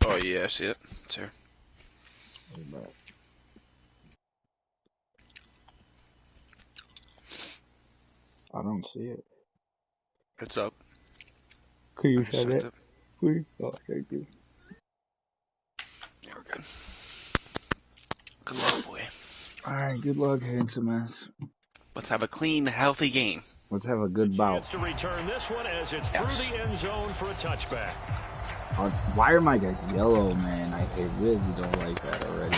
Oh yeah, I see it. It's here. I don't see it. It's up. Could you send it? Please? Oh, thank you. Yeah, we're good. Good luck, boy. Alright, good luck, handsome ass. Let's have a clean, healthy game. Let's have a good bout. Chance to return this one as it's through the end zone for a touchback. Why are my guys yellow, man? I really don't like that already.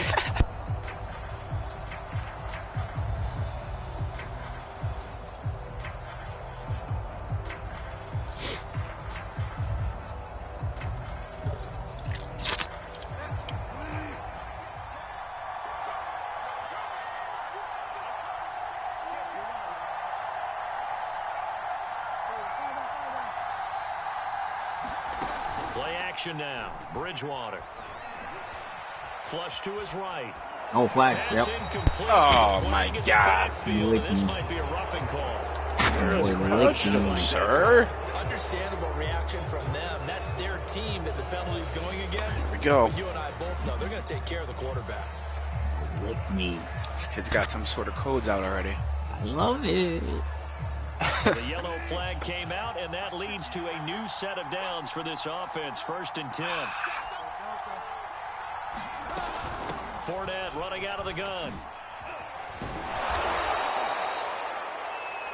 Play action now. Bridgewater. Flush to his right. Oh, flag. Yep. Oh my God. This might be a roughing call. Sir. Understandable reaction from them. That's their team that the penalty's going against. Here we go. But you and I both know they're going to take care of the quarterback. Lick me. This kid's got some sort of codes out already. I love it. The yellow flag came out, and that leads to a new set of downs for this offense. 1st and 10. Fournette running out of the gun.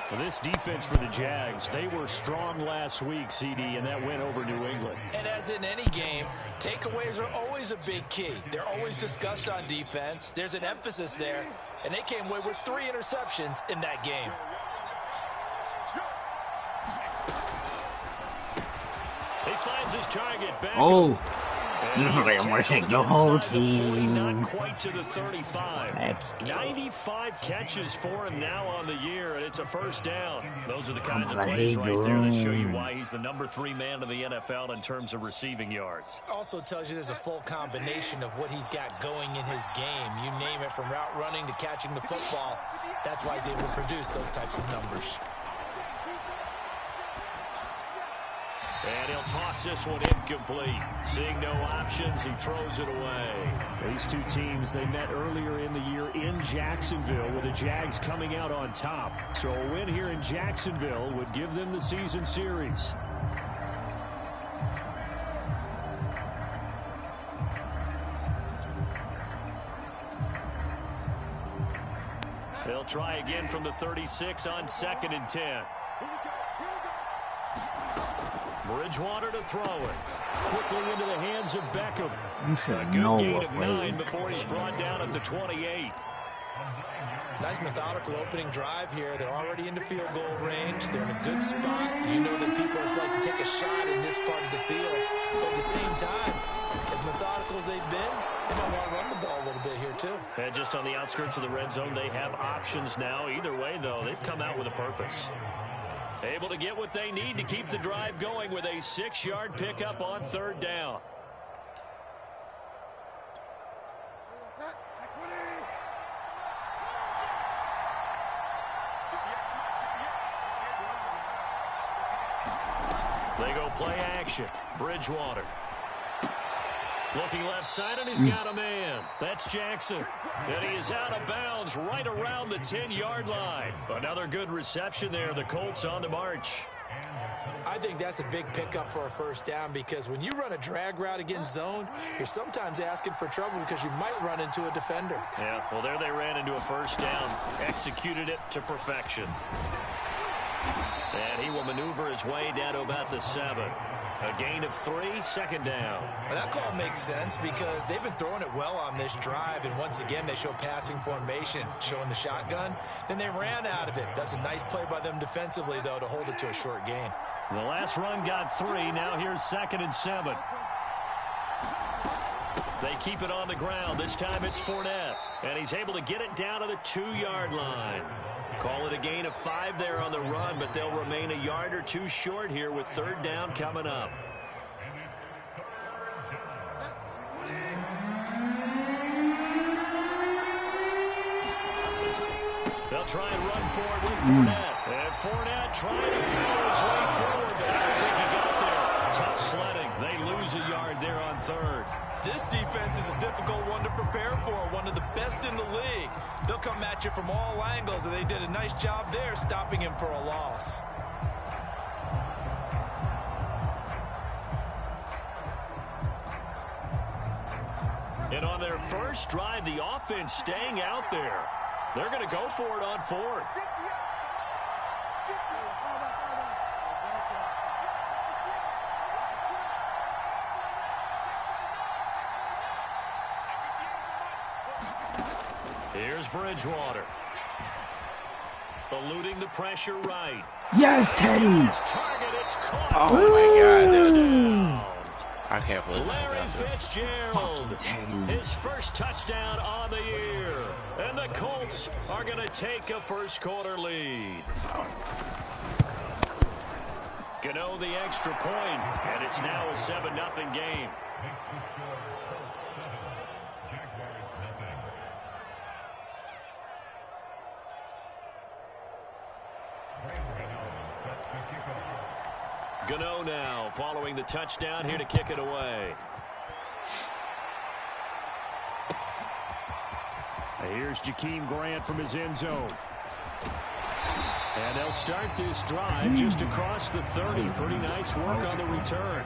Well, this defense for the Jags, they were strong last week, CD, and that went over New England. And as in any game, takeaways are always a big key. They're always discussed on defense. There's an emphasis there, and they came away with 3 interceptions in that game. He finds his target back. Oh. The whole team. Not quite to the 35. 95 catches for him now on the year, and it's a 1st down. Those are the kinds of plays right there that show you why he's the #3 man in the NFL in terms of receiving yards. Also tells you there's a full combination of what he's got going in his game. You name it, from route running to catching the football. That's why he's able to produce those types of numbers. And he'll toss this one incomplete. Seeing no options, he throws it away. These two teams, they met earlier in the year in Jacksonville with the Jags coming out on top. So a win here in Jacksonville would give them the season series. They'll try again from the 36 on 2nd and 10. Bridgewater to throw it. Quickly into the hands of Beckham. A good gain of 9 before he's brought down at the 28. Nice methodical opening drive here. They're already into field goal range. They're in a good spot. You know that people just like to take a shot in this part of the field. But at the same time, as methodical as they've been, they might want to run the ball a little bit here too. And just on the outskirts of the red zone, they have options now. Either way, though, they've come out with a purpose. Able to get what they need to keep the drive going with a 6-yard pickup on 3rd down. They go play action. Bridgewater. Looking left side, and he's got a man. That's Jackson. And he is out of bounds right around the 10-yard line. Another good reception there. The Colts on the march. I think that's a big pickup for a 1st down, because when you run a drag route against zone, you're sometimes asking for trouble because you might run into a defender. Yeah, well, there they ran into a 1st down. Executed it to perfection. And he will maneuver his way down to about the 7. A gain of 3, 2nd down. Well, that call makes sense because they've been throwing it well on this drive, and once again they show passing formation, showing the shotgun. Then they ran out of it. That's a nice play by them defensively, though, to hold it to a short gain. The last run got 3. Now here's 2nd and 7. They keep it on the ground. This time it's Fournette, and he's able to get it down to the 2-yard line. Call it a gain of 5 there on the run, but they'll remain a yard or 2 short here with 3rd down coming up. They'll try and run forward with Fournette. And Fournette trying to power his way forward, but I don't think he got there. Tough sledding. They lose a yard there on 3rd. This defense is a difficult one to prepare for, one of the best in the league. They'll come at you from all angles, and they did a nice job there stopping him for a loss. And on their first drive, the offense staying out there. They're going to go for it on fourth. Here's Bridgewater. Eluding the pressure right. Yes, Teddy! Target, it's caught. Oh my God, dude. Touchdown. I can't believe Larry that. Fitzgerald, Teddy. his first touchdown on the year. And the Colts are going to take a first quarter lead. Gano the extra point, and it's now a 7-0 game. Gano now following the touchdown here to kick it away. Here's Jakeem Grant from his end zone. And they'll start this drive just across the 30. Pretty nice work on the return.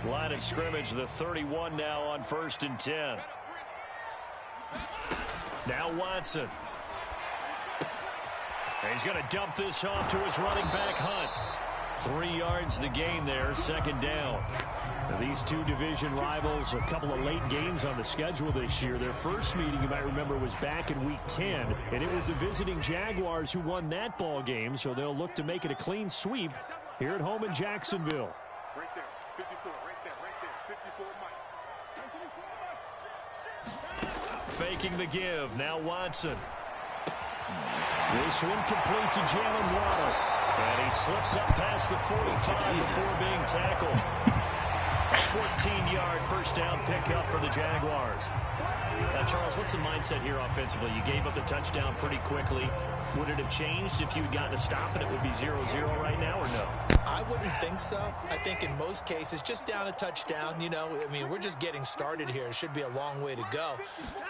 Line of scrimmage, the 31 now on 1st and 10. Now Watson. He's going to dump this off to his running back Hunt. 3 yards the gain there, second down. Now these two division rivals, a couple of late games on the schedule this year. Their first meeting, you might remember, was back in Week 10, and it was the visiting Jaguars who won that ball game, so they'll look to make it a clean sweep here at home in Jacksonville. Right there, 54, right there, 54, Mike. Faking the give, now Watson. This one complete to Jalen Waddle. And he slips up past the 45 before being tackled. A 14-yard first down pickup for the Jaguars. Now, Charles, what's the mindset here offensively? You gave up the touchdown pretty quickly. Would it have changed if you had gotten a stop and it would be 0-0 right now, or no? I wouldn't think so. I think in most cases, just down a touchdown, you know, I mean, we're just getting started here. It should be a long way to go.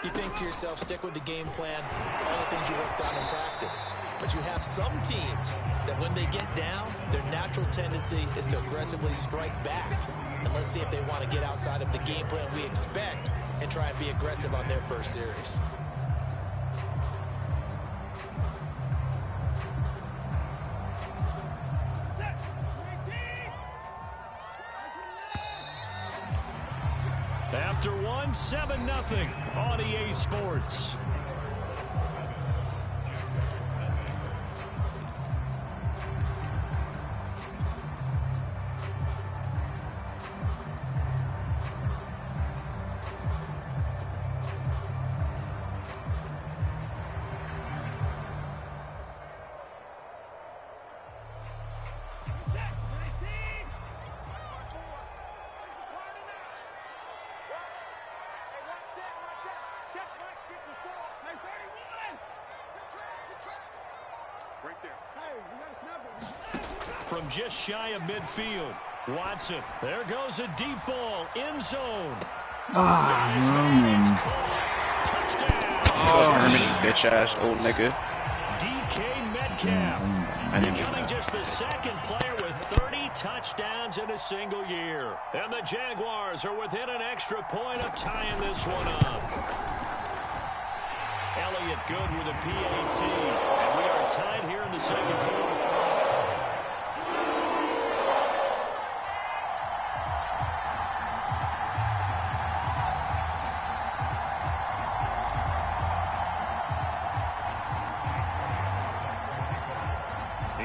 You think to yourself, stick with the game plan, all the things you worked on in practice. But you have some teams that when they get down, their natural tendency is to aggressively strike back. And let's see if they want to get outside of the game plan we expect and try and be aggressive on their first series. After one, 7-0 on EA Sports. From just shy of midfield, Watson. There goes a deep ball, end zone. Touchdown. Oh, Herman, bitch-ass old nigga. DK Metcalf. Becoming just the second player with 30 touchdowns in a single year. And the Jaguars are within an extra point of tying this one up. Elliott good with a PAT. And we are tied here in the second quarter.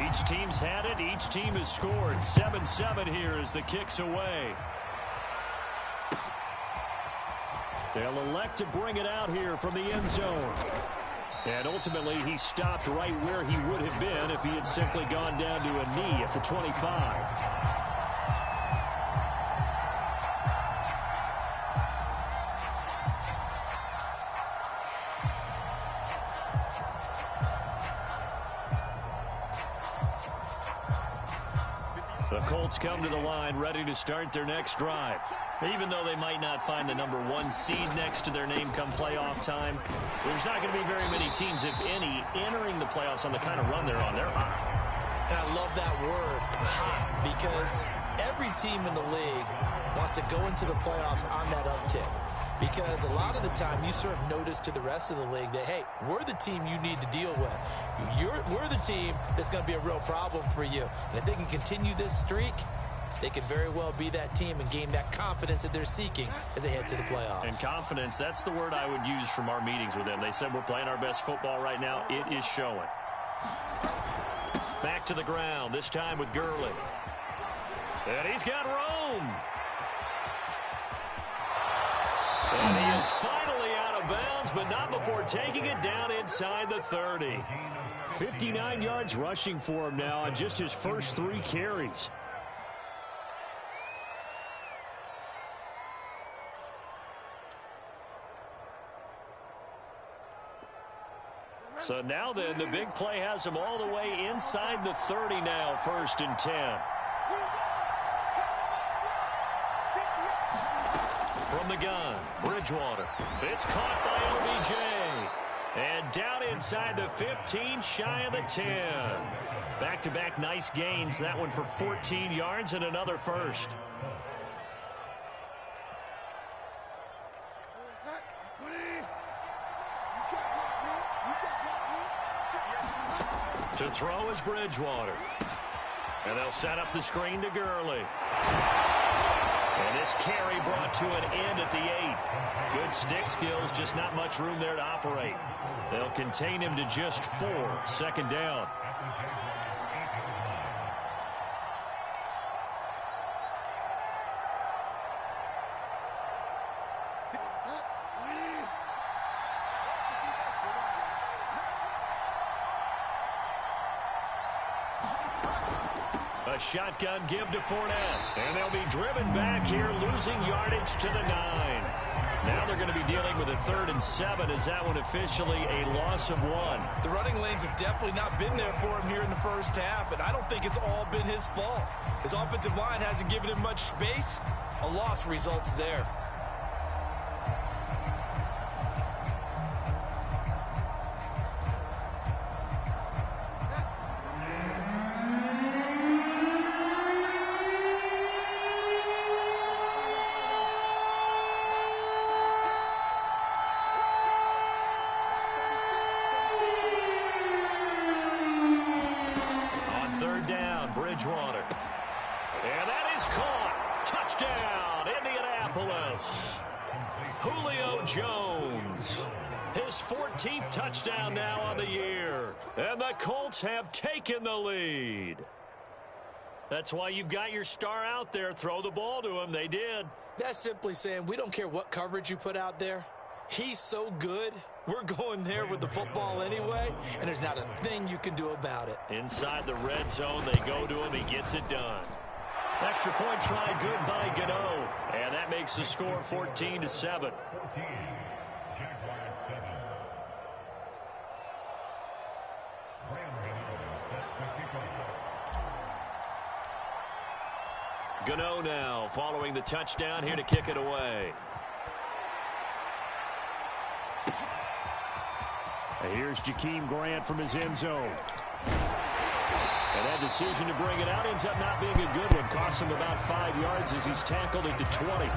Each team's had it. Each team has scored. 7-7 here as the kick's away. They'll elect to bring it out here from the end zone. And ultimately, he stopped right where he would have been if he had simply gone down to a knee at the 25. The Colts come to the line ready to start their next drive. Even though they might not find the #1 seed next to their name come playoff time, there's not going to be very many teams, if any, entering the playoffs on the kind of run they're on. They're hot. And I love that word, hot, because every team in the league wants to go into the playoffs on that uptick. Because a lot of the time you serve notice to the rest of the league that, hey, we're the team you need to deal with. We're the team that's going to be a real problem for you. And if they can continue this streak, they could very well be that team and gain that confidence that they're seeking as they head to the playoffs. And confidence, that's the word I would use from our meetings with them. They said we're playing our best football right now. It is showing. Back to the ground, this time with Gurley. And he's got Rome. And he is finally out of bounds, but not before taking it down inside the 30. 59 yards rushing for him now on just his first 3 carries. So now then, the big play has him all the way inside the 30 now, 1st and 10. From the gun, Bridgewater. It's caught by OBJ. And down inside the 15, shy of the 10. Back-to-back nice gains. That one for 14 yards and another first. To throw is Bridgewater. And they'll set up the screen to Gurley. And this carry brought to an end at the 8. Good stick skills, just not much room there to operate. They'll contain him to just 4. 2nd down. A shotgun give to Fournette. And they'll be driven back here, losing yardage to the 9. Now they're going to be dealing with a 3rd and 7. Is that one officially a loss of 1? The running lanes have definitely not been there for him here in the first half, and I don't think it's all been his fault. His offensive line hasn't given him much space. A loss results there. Bridgewater. And that is caught. Touchdown, Indianapolis. Julio Jones. His 14th touchdown now on the year. And the Colts have taken the lead. That's why you've got your star out there. Throw the ball to him. They did. That's simply saying we don't care what coverage you put out there. He's so good. We're going there with the football anyway, and there's not a thing you can do about it. Inside the red zone, they go to him. He gets it done. Extra point try, good by Gano. And that makes the score 14-7. Gano now following the touchdown here to kick it away. And here's Jakeem Grant from his end zone. And that decision to bring it out ends up not being a good one. Costs him about 5 yards as he's tackled at the 20.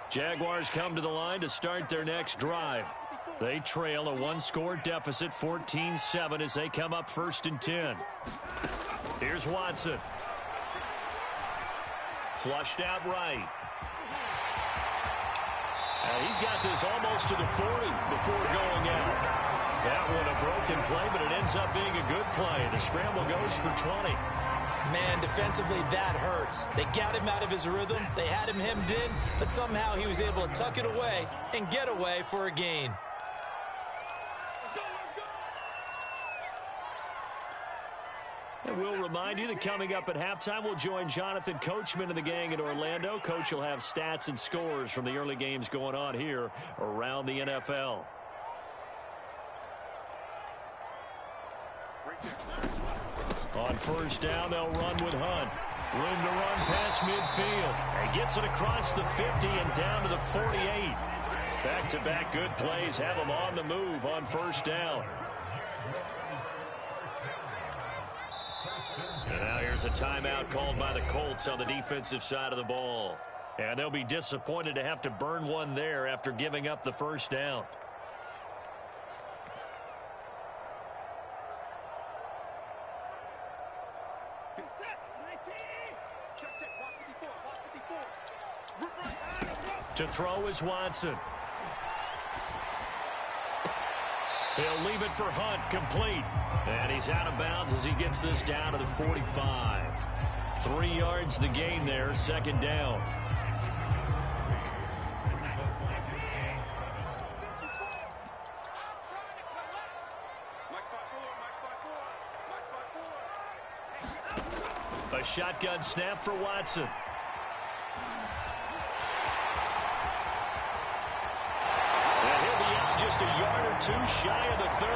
Jaguars come to the line to start their next drive. They trail a 1-score deficit, 14-7, as they come up 1st and 10. Here's Watson. Flushed out right. He's got this almost to the 40 before going out. That one a broken play, but it ends up being a good play. The scramble goes for 20. Man, defensively, that hurts. They got him out of his rhythm. They had him hemmed in, but somehow he was able to tuck it away and get away for a gain. And we'll remind you that coming up at halftime, we'll join Jonathan Coachman and the gang in Orlando. Coach will have stats and scores from the early games going on here around the NFL. On first down, they'll run with Hunt. Room to run past midfield. And gets it across the 50 and down to the 48. Back-to-back good plays have them on the move on first down. And now here's a timeout called by the Colts on the defensive side of the ball. And they'll be disappointed to have to burn one there after giving up the first down. To throw is Watson. He'll leave it for Hunt, complete. And he's out of bounds as he gets this down to the 45. 3 yards the gain there, second down. A shotgun snap for Watson. Just a yard or two shy of the 30.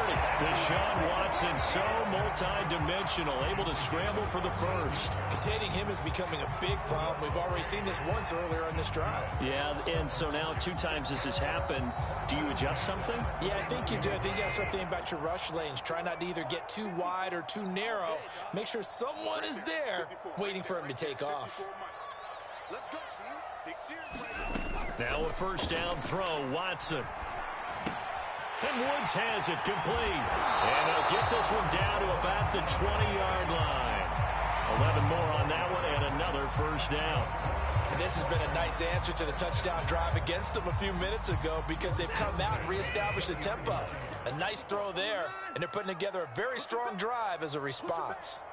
Deshaun Watson, so multi-dimensional, able to scramble for the first. Containing him is becoming a big problem. We've already seen this once earlier on this drive. Yeah, and so now 2 times this has happened. Do you adjust something? Yeah, I think you do. I think you got to start thinking about your rush lanes. Try not to either get too wide or too narrow. Make sure someone is there waiting for him to take off. Now a first down throw, Watson. And Woods has it complete. And they'll get this one down to about the 20-yard line. 11 more on that one and another first down. And this has been a nice answer to the touchdown drive against them a few minutes ago because they've come out and reestablished the tempo. A nice throw there, and they're putting together a very strong drive as a response.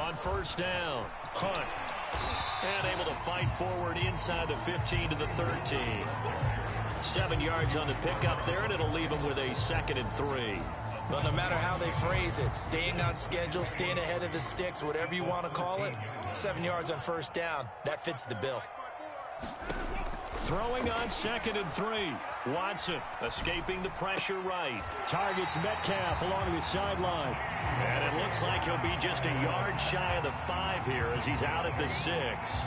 On first down, Hunt. And able to fight forward inside the 15 to the 13. 7 yards on the pickup there, and it'll leave them with a 2nd and 3. Well, no matter how they phrase it, staying on schedule, staying ahead of the sticks, whatever you want to call it, 7 yards on first down, that fits the bill. Throwing on 2nd and 3. Watson escaping the pressure right. Targets Metcalf along the sideline. And it looks like he'll be just a yard shy of the 5 here as he's out at the 6.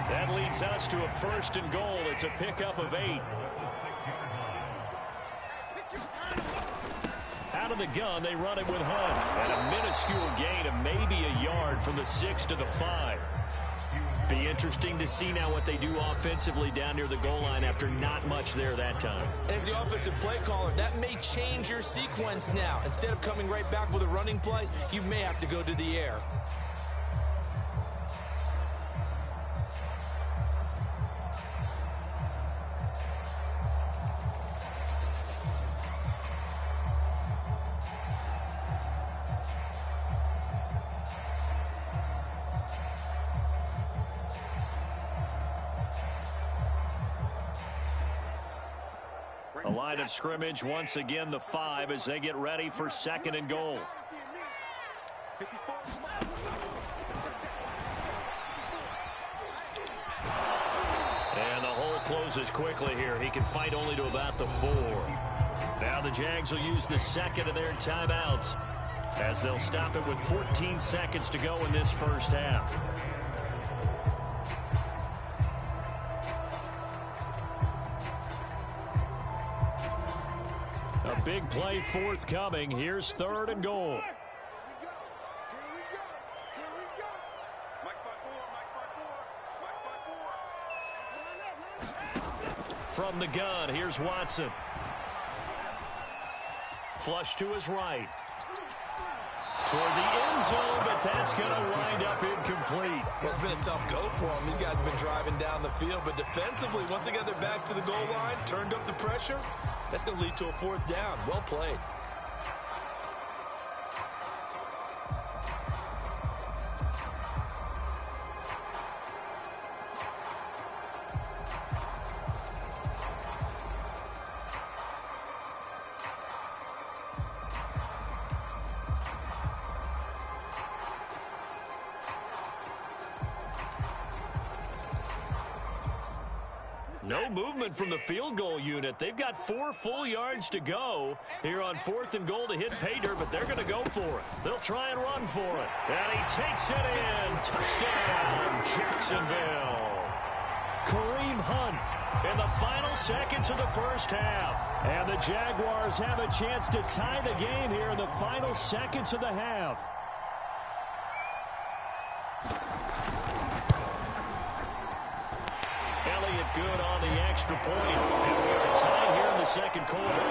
That leads us to a 1st and goal. It's a pickup of 8. Out of the gun, they run it with Hunt. And a minuscule gain of maybe a yard from the 6 to the 5. Be interesting to see now what they do offensively down near the goal line after not much there that time. As the offensive play caller, that may change your sequence now. Instead of coming right back with a running play, you may have to go to the air. A line of scrimmage, once again the 5 as they get ready for 2nd and goal. And the hole closes quickly here. He can fight only to about the 4. Now the Jags will use the 2nd of their timeouts as they'll stop it with 14 seconds to go in this first half. A big play forthcoming. Here's 3rd and goal. From the gun, here's Watson. Flush to his right. Toward the end zone, but that's going to wind up incomplete. Well, it's been a tough go for them. These guys have been driving down the field, but defensively, once they got their backs to the goal line, turned up the pressure, that's going to lead to a 4th down. Well played. No movement from the field goal unit. They've got 4 full yards to go here on 4th and goal to hit pay dirt, but they're going to go for it. They'll try and run for it. And he takes it in. Touchdown, Jacksonville. Kareem Hunt in the final seconds of the first half. And the Jaguars have a chance to tie the game here in the final seconds of the half. Elliott good on the extra point. And we are tied here in the second quarter.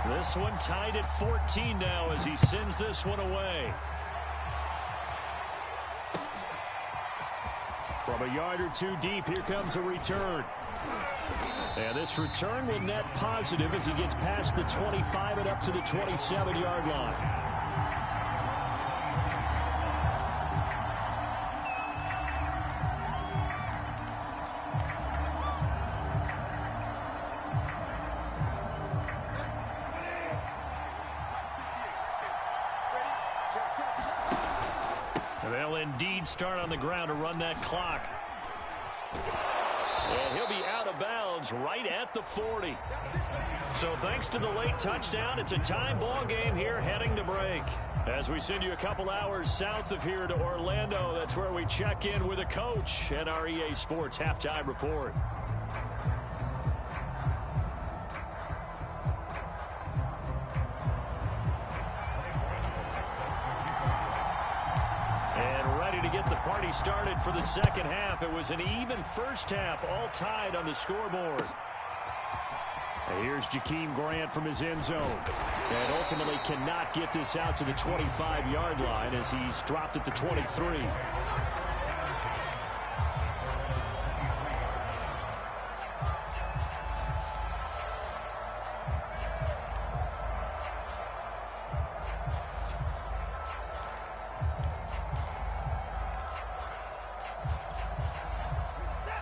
This one tied at 14 now as he sends this one away. From a yard or two deep, here comes a return. And this return will net positive as he gets past the 25 and up to the 27-yard line. And they'll indeed start on the ground to run that clock. And he'll be out of bounds right at the 40. So thanks to the late touchdown, it's a time ball game here heading to break. As we send you a couple hours south of here to Orlando, that's where we check in with a coach at our EA Sports Halftime Report. Get the party started for the second half. It was an even first half, all tied on the scoreboard. And here's Jakeem Grant from his end zone. And ultimately cannot get this out to the 25-yard line as he's dropped at the 23.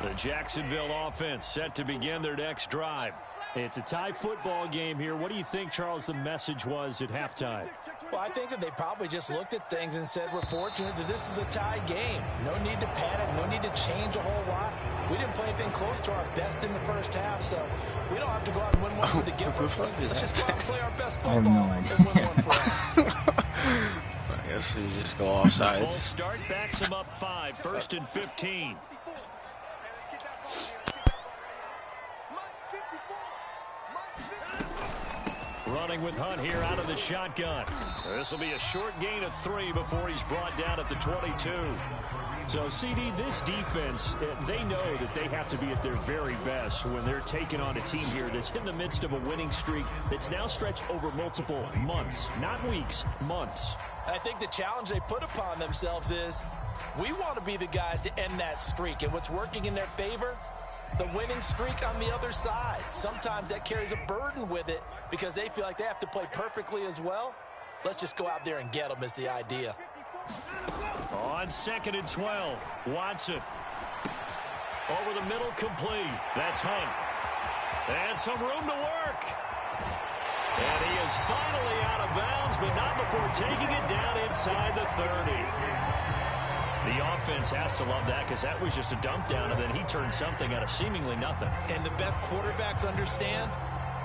The Jacksonville offense set to begin their next drive. It's a tie football game here. What do you think, Charles, the message was at halftime? Well, I think that they probably just looked at things and said, we're fortunate that this is a tie game. No need to panic. No need to change a whole lot. We didn't play anything close to our best in the first half, so we don't have to go out and win one for the giver. Let's just go out and play our best football and win one for us. I guess we just go offsides. The full start backs him up 5, 1st and 15. Running with Hunt here out of the shotgun. This will be a short gain of 3 before he's brought down at the 22. So, CD, this defense, they know that they have to be at their very best when they're taking on a team here that's in the midst of a winning streak that's now stretched over multiple months, not weeks, months. I think the challenge they put upon themselves is we want to be the guys to end that streak. And what's working in their favor? The winning streak on the other side. Sometimes that carries a burden with it because they feel like they have to play perfectly as well. Let's just go out there and get them is the idea. On 2nd and 12, Watson. Over the middle, complete. That's Hunt. And some room to work. And he is finally out of bounds, but not before taking it down inside the 30. The offense has to love that because that was just a dump down, and then he turned something out of seemingly nothing. And the best quarterbacks understand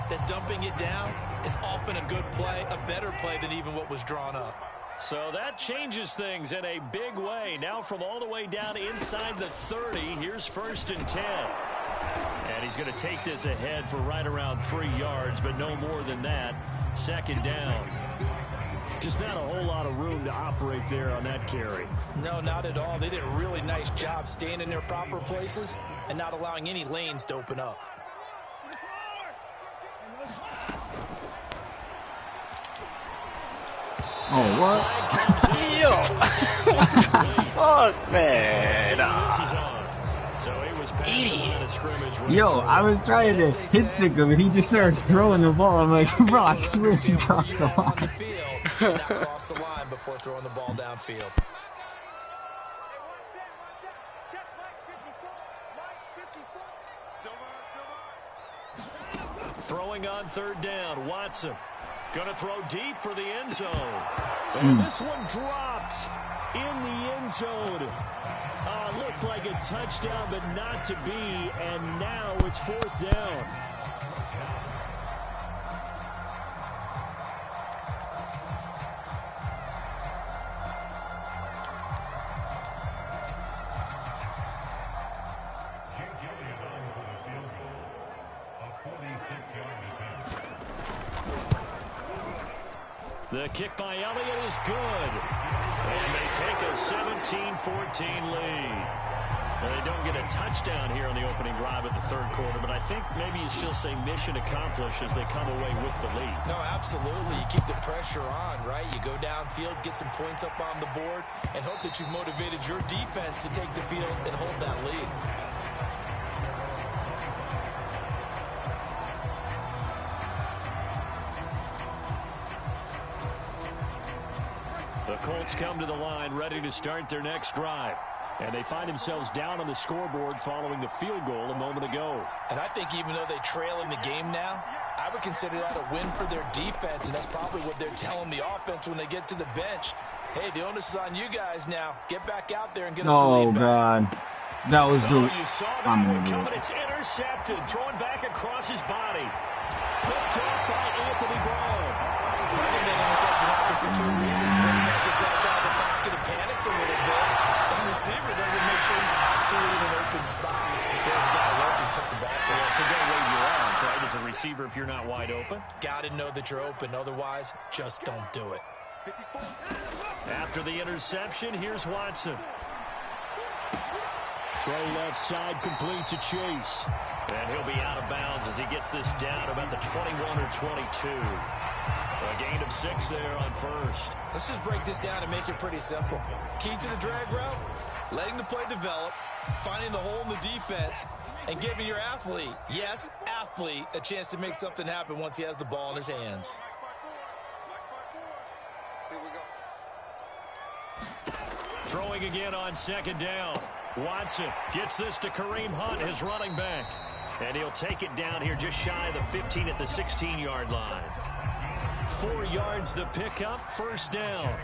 that dumping it down is often a good play, a better play than even what was drawn up. So that changes things in a big way. Now from all the way down inside the 30, here's 1st and 10. And he's going to take this ahead for right around 3 yards, but no more than that. 2nd down. Just not a whole lot of room to operate there on that carry. No, not at all. They did a really nice job staying in their proper places and not allowing any lanes to open up. Oh, what? Yo! Fuck, man. Idiot. Yo, I was trying to hit stick him and he just started throwing the ball. I'm like, bro, I swear he crossed the line. Not cross the line before throwing the ball downfield. Throwing on 3rd down, Watson. Going to throw deep for the end zone. And this one dropped in the end zone. Looked like a touchdown, but not to be. And now it's 4th down. The kick by Elliott is good. And they take a 17-14 lead. Well, they don't get a touchdown here on the opening drive of the 3rd quarter, but I think maybe you still say mission accomplished as they come away with the lead. No, absolutely. You keep the pressure on, right? You go downfield, get some points up on the board, and hope that you've motivated your defense to take the field and hold that lead. The Colts come to the line ready to start their next drive. And they find themselves down on the scoreboard following the field goal a moment ago. And I think even though they trail in the game now, I would consider that a win for their defense, and that's probably what they're telling the offense when they get to the bench. Hey, the onus is on you guys now. Get back out there and get us the lead back. Oh, God. That was the... You saw that one coming. It's intercepted. Thrown back across his body. Picked off by Anthony Brown. I think that interception happened for 2 reasons. Quarterback gets outside the pocket and panics a little bit. And receiver doesn't make sure he's absolutely in an open spot. First guy working, took the ball for us. So don't wave your arms, right, as a receiver if you're not wide open? Got to know that you're open. Otherwise, just don't do it. After the interception, here's Watson. Throw left side, complete to Chase. And he'll be out of bounds as he gets this down about the 21 or 22. A gain of 6 there on first. Let's just break this down and make it pretty simple. Key to the drag route, letting the play develop, finding the hole in the defense, and giving your athlete, yes, athlete, a chance to make something happen once he has the ball in his hands. Throwing again on 2nd down. Watson gets this to Kareem Hunt, his running back. And he'll take it down here just shy of the 15 at the 16-yard line. 4 yards the pickup, 1st down.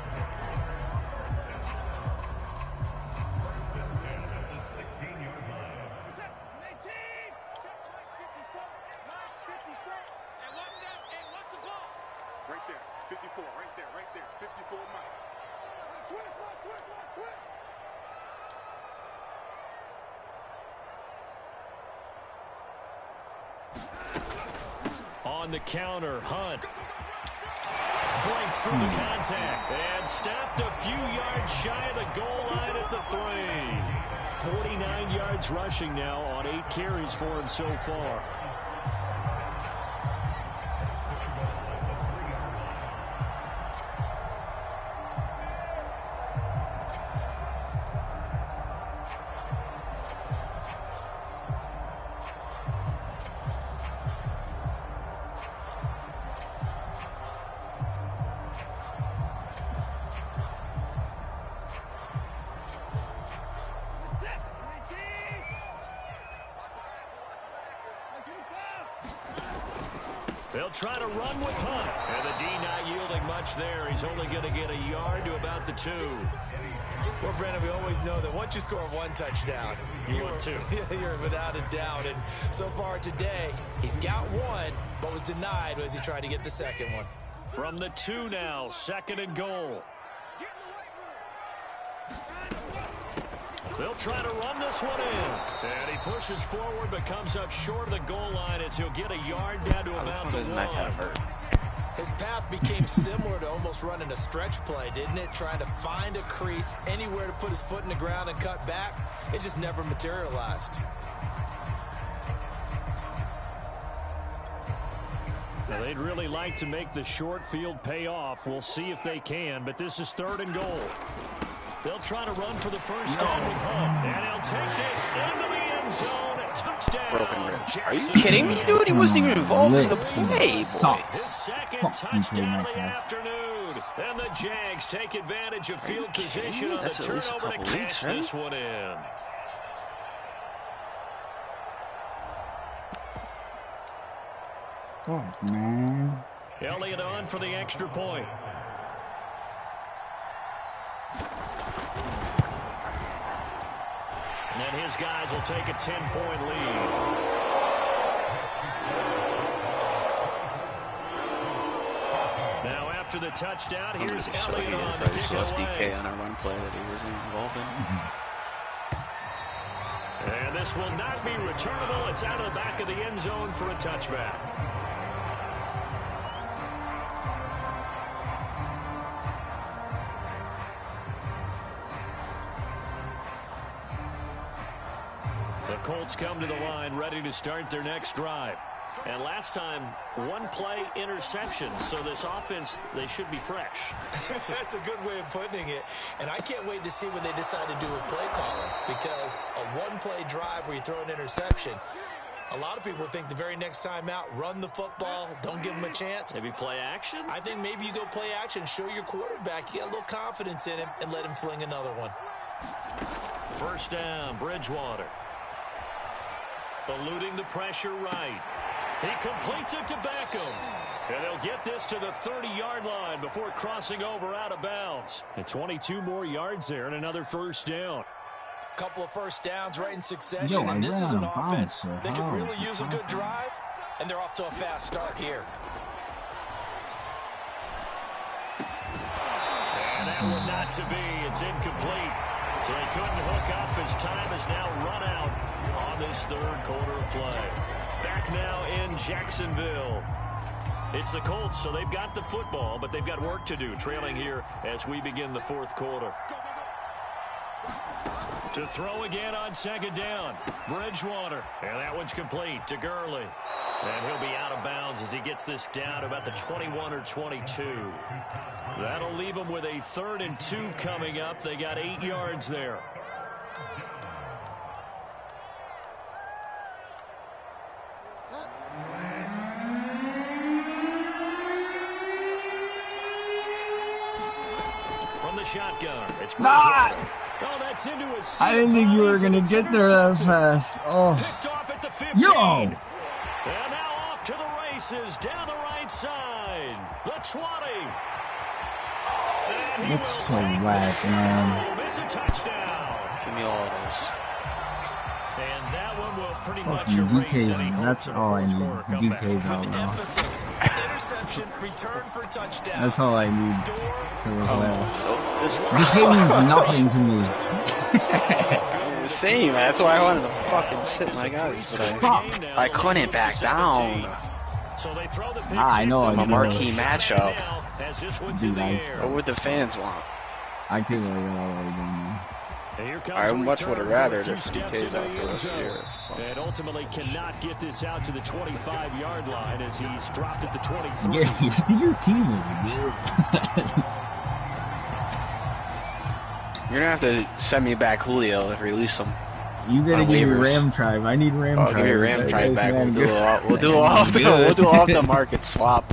Right there, 54, right there, 54 Mike. Switch. On the counter, Hunt breaks through the contact and stopped a few yards shy of the goal line at the 3. 49 yards rushing now on 8 carries for him so far. They'll try to run with Hunt. And the D not yielding much there. He's only going to get a yard to about the 2. Well, Brandon, we always know that once you score 1 touchdown, you're 2. You're without a doubt. And so far today, he's got 1, but was denied as he tried to get the 2nd one. From the 2 now, 2nd and goal. They'll try to run this one in. And he pushes forward but comes up short of the goal line as he'll get a yard down to about the 1. His path became similar to almost running a stretch play, didn't it? Trying to find a crease, anywhere to put his foot in the ground and cut back. It just never materialized. Now, they'd really like to make the short field pay off. We'll see if they can, but this is 3rd and goal. They'll try to run for the 1st down with Hunt. And he'll take this into the end zone. Touchdown. Broken ribs. Are you kidding me, dude? He wasn't even involved in the play, boy. His 2nd touchdown of the afternoon. And the Jags take advantage of field position on the turnover to catch this one in. Oh, man. Elliott on for the extra point. And his guys will take a 10-point lead. Now after the touchdown, here's Elliott on the kick away. DK on a run play that he wasn't involved in. And this will not be returnable. It's out of the back of the end zone for a touchback. The Colts come to the line ready to start their next drive. And last time, one play interception. So this offense, they should be fresh. That's a good way of putting it. And I can't wait to see what they decide to do with play calling. Because a one-play drive where you throw an interception, a lot of people think the very next time out, run the football, don't give them a chance. Maybe play action? I think maybe you go play action, show your quarterback you got a little confidence in him, and let him fling another one. First down, Bridgewater. Eluding the pressure right. He completes it to Beckham. And they'll get this to the 30-yard line before crossing over out of bounds. And 22 more yards there and another first down. Couple of first downs right in succession, and this is an offense that could really use a good drive, and they're off to a fast start here. And that one not to be. It's incomplete. So they couldn't hook up as time is now run out on this third quarter of play. Back now in Jacksonville. It's the Colts, so they've got the football, but they've got work to do, trailing here as we begin the fourth quarter. To throw again on second down. Bridgewater. And that one's complete to Gurley. And he'll be out of bounds as he gets this down to about the 21 or 22. That'll leave him with a 3rd and 2 coming up. They got 8 yards there. From the shotgun, it's Bridgewater. Oh, that's into a I didn't think you were going to get there that fast. Oh. Picked off at the 15. Yo! And now off to the races down the right side. The 20. And he will so take whack, this man. home. It's a touchdown. Give me all of those. And that one will pretty much Fucking erase any DKs, hopes that's of a all I fourth need. quarter comeback. DKs out now. Emphasis, interception, return for touchdown. That's all I need. So this DK means nothing to me. same. That's why I wanted to fucking sit my guys, but I couldn't back down. So they throw the pick I know. I'm a marquee matchup. as this one's Dude, in the air. What would the fans want? I think I got all of them. I much would have rather if DK's out for us here. And ultimately cannot get this out to the 25-yard line as he's dropped at the 23. Yeah, your team is good. You're gonna have to send me back Julio if release him. You gotta On give me waivers. Ram Tribe. I need Ram Tribe. I'll give you Ram Tribe back. Man, We'll do off the market swap.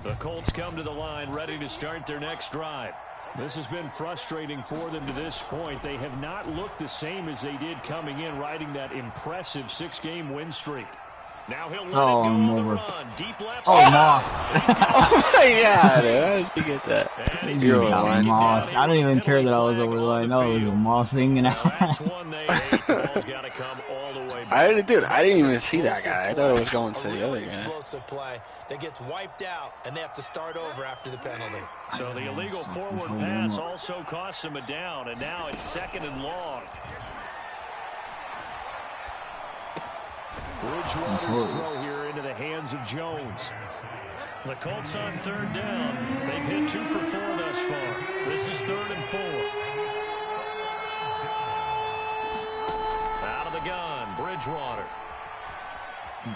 The Colts come to the line ready to start their next drive. This has been frustrating for them to this point. They have not looked the same as they did coming in, riding that impressive 6-game win streak. Now he'll let it go on the run. Deep left. Oh, Moss. Oh my god, how did you get that? And Zero he's line. Moss. I don't even care that I was over the line. No, it was a Moss thing and a Now that's half. one they hate. The ball's got to come all the way back. I didn't even see that guy. I thought it was going to the other guy. Explosive play that gets wiped out, and they have to start over after the penalty. So the illegal forward pass also costs him a down, and now it's 2nd and long. Bridgewater's throw here into the hands of Jones. The Colts on 3rd down. They've hit 2 for 4 thus far. This is 3rd and 4. Out of the gun, Bridgewater.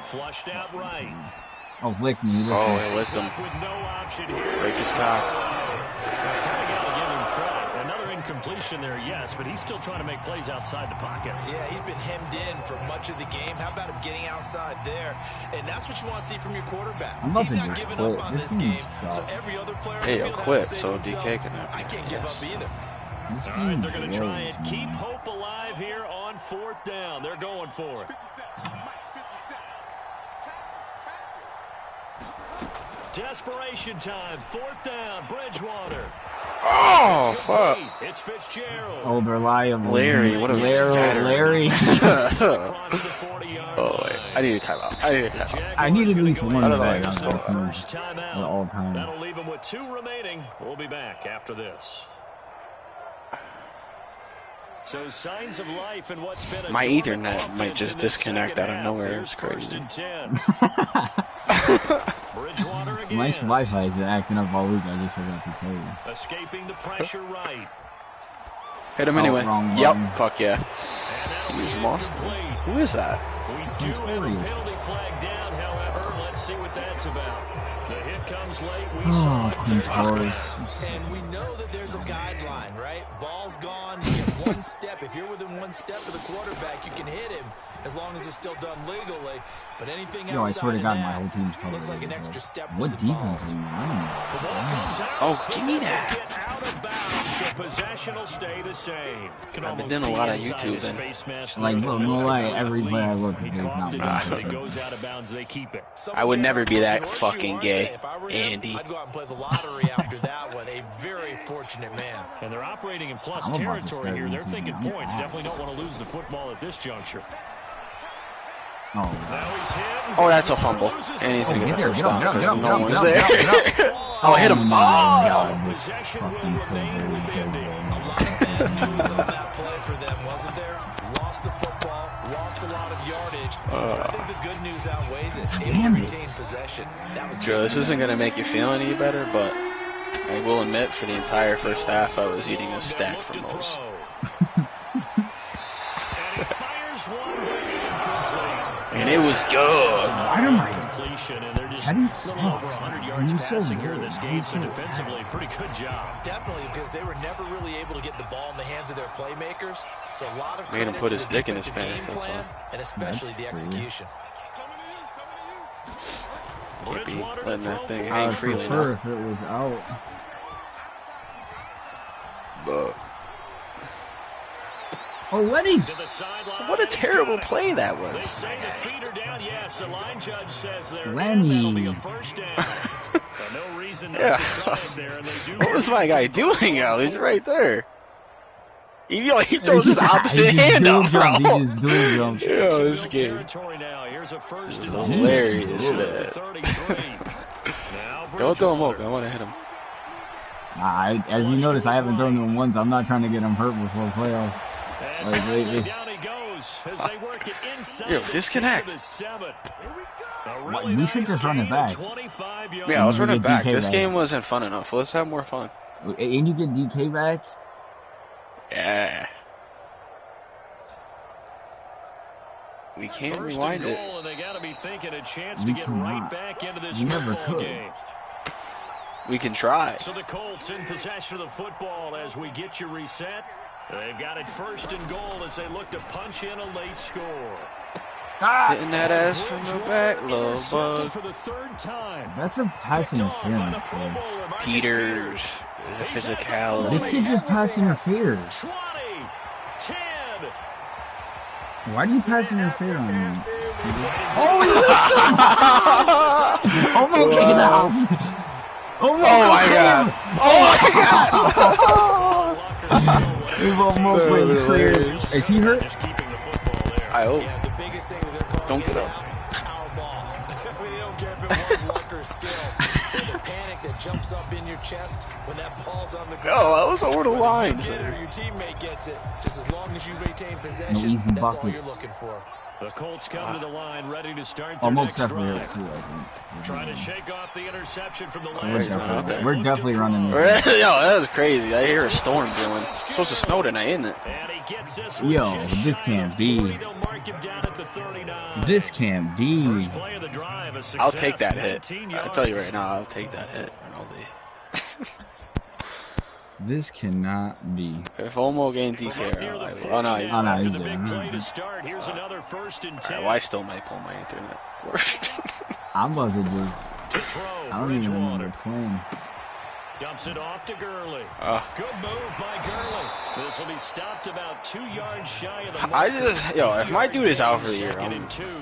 Flushed out right. Oh, lick me. Oh, he licked him. Left with no option here. Break his cock. Kind of got to give him credit. Another incompletion there, yes, but he's still trying to make plays outside the pocket. Yeah, he's been hemmed in for much of the game. How about him getting outside there? And that's what you want to see from your quarterback. I'm about He's to not just giving quit. up on This this thing game, sucks. so every other player Hey, in the he'll field quit, has to say so to himself, DK can have I can't give up either. All right, they're going to try and keep hope alive here on 4th down. They're going for it. 57, Mike, 57. Tackles. Desperation time. 4th down. Bridgewater. Oh, fuck. It's Fitzgerald. Old reliable. Larry, what a veteran. Larry. Oh, wait. I need a timeout. I need at least one I don't know bag why on it's that team First time at out. all times. That'll leave him with 2 remaining. We'll be back after this. So signs of life in what's been a My dormant Ethernet offense might just in the disconnect second out of half. nowhere. Here's It's crazy. first and 10. Bridgewater again. My Wi-Fi is acting up all week. I just forgot to tell you. Escaping the pressure right. Hit him anyway. wrong Yep. button. Fuck yeah. And that'll He's be lost. incomplete. Who is that? We do have a Notorious. penalty flag down, however. Let's see what that's about. The hit comes late. We Oh, saw it. Queen's Forest. And we know that there's a guideline, right? Ball's gone. You get one step. If you're within one step of the quarterback, you can hit him as long as it's still done legally. But anything Yo, I outside swear to of God, that my whole team's covered. looks like an extra step What was defense involved. are you The running? ball comes out. Oh, It give me doesn't that. get out of bounds, so possession will stay the same. Can I've almost been doing a see lot of inside YouTube his and- face mask Like, there. bro, no lie, every play I look, He it's coughed not it bad. up, but it goes out of bounds. They keep it. I would never be that Horseshoe, fucking aren't gay, they? If I were him, Andy. I'd go out and play the lottery after that one. A very fortunate man. And they're operating in plus I'm about to territory start here. They're using thinking them. points. Definitely don't want to lose the football at this juncture. Oh, Now he's hit. Oh, that's a fumble. And he's going to get get there, the first get up, down get up, because get no up, one was get up, there. get up, Oh, hit him. my Oh! God, this Possession will fucking remain so with Indy. A lot of bad news on that play for them, wasn't there? Lost the football, lost a lot of yardage. But I think the good news outweighs it. Able to Damn it. retain possession. That was Joe, this isn't going to make you feel any better, but I will admit for the entire first half I was eating a stack from those. And he fires one, but incomplete. And it was good. Why am I? Completion, and they're just How do you a little over 100 yards He's so passing here in good. this game, so defensively, pretty good job. Definitely, because they were never really able to get the ball in the hands of their playmakers. So a lot of Made him credit put to his the dick in his defensive pants, game that's plan, and especially the That's execution. Can't be Bridgewater to letting that throw thing for I hang would freely prefer now. if it was out. But Oh, Lenny! to the sideline. what a and he's terrible got it. play that They was. say the feet are down. Yes, the line judge says they're in. Lenny. That'll be a first down. But no reason not Yeah. to try it there, and they do. What was my guy doing out? He's right there. He throws his opposite He just hand dual up, jumped, bro. He just dual jumped. Yeah, this game. Territory now. Here's a first and This is 10. hilarious, At the man. 33. Now Don't throw him Bridgewater. open. I want to hit him. As you notice, I haven't thrown to him once. I'm not trying to get him hurt before playoffs. And Like, finally they- down he goes as they work it inside. Yo, the disconnect. 10 to the 7. A What, really we should nice just run it gain back. of 25 yards. Yeah, I was Never running get back. DK This back. game wasn't fun enough. Let's have more fun. And you get DK back? Yeah. We can't First rewind and it. goal, and they got to be thinking a chance We to get right cannot. back into this We never football could. game. We can try. So the Colts in possession of the football as we get you reset. They've got it first and goal as they look to punch in a late score. Hitting that ass from the back, love Intercepted bug. for the third time. That's a pass Picked off by the interference, Pro man. Bowler, Marcus Peters is a He's at the physicality. This kid just pass interferes. 20, 10. Why do you pass interfere on me? Oh, Oh my God! Oh my God. Oh my God! We've almost That been was cleared. hilarious. Is he hurt? Just keeping the football there. I hope. Yeah, the biggest thing that they're calling Don't it get up. now, Powerball. They don't care if it was luck or skill. Or the panic that jumps up in your chest when that ball's on the ground. Oh, that was over the Whether line. you get it or your teammate gets it, just as long as you retain possession, easy that's all buckets. you're looking for. The Colts come to the line, ready to start their Almost next definitely drive. hurt too, I think. Trying to shake off the interception from the We're last not out there. drive. We're definitely running Yo, that was crazy. I hear a storm brewing. It's supposed to snow tonight, isn't it? And he gets this Yo, one just this shy can't of be. 40. They'll mark him down at the 39. This can't be. First play of the drive, a I'll success, take that hit. 19 I'll tell you yards. right now, I'll take that hit. All day. This cannot be. If Omo gained From DK, up near the I 40 oh no, he's now no, not. after he's the there. big play to start. Here's another first and 10. Alright, well, I still might pull my internet. I'm about to just. To throw, I don't even Bridgewater. remember playing. Dumps it off to Gurley. Good move by Gurley. This will be stopped about 2 yards shy of the marker. If my dude is out for the year,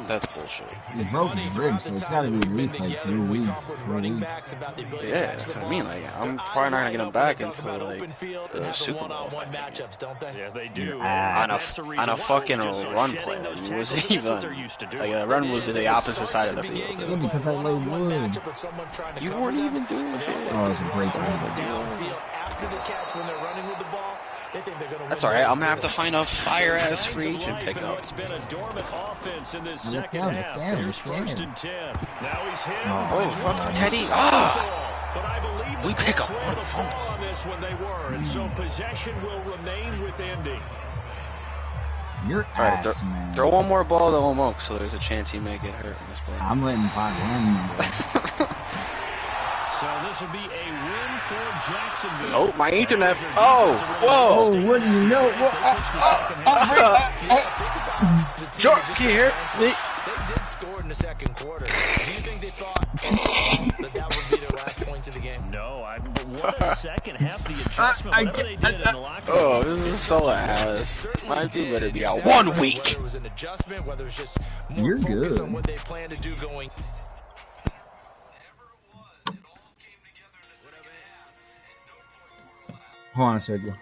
that's bullshit. He broke his ribs, so it's gotta be at least like 3 weeks. Yeah, that's what I mean. Like, I'm probably not gonna get him back until like the Super Bowl. Yeah, they do. On a fucking run play. It wasn't even like the run was to the opposite side of the field. Yeah, because I laid wood. You weren't even doing it. Oh, it was a great time. That's alright, I'm gonna have to find a fire-ass free agent pickup. It's been a dormant offense in this second down, half. it's down, Here's it's first down. and 10. Now he's hit. Oh, fuck, Teddy. But I believe We pick up were one the fall on this when they were, and so possession will remain with Indy. You're Alright, ass, man. throw one more ball to Omoke so there's a chance he may get hurt in this play. I'm letting Pot run. So this will be a win for Jacksonville. Oh, my internet. Oh, whoa. Oh, what do you know? George, can you hear me? They did score in the second quarter. Do you think they thought that would be their last points of the game? No, but what a second half. The adjustment, whatever they did in the locker room. Oh, this is so ass. My dude better be out 1 week. Whether it was an adjustment, whether it's just more You're focus good. on what they plan to do going. Hold on a second.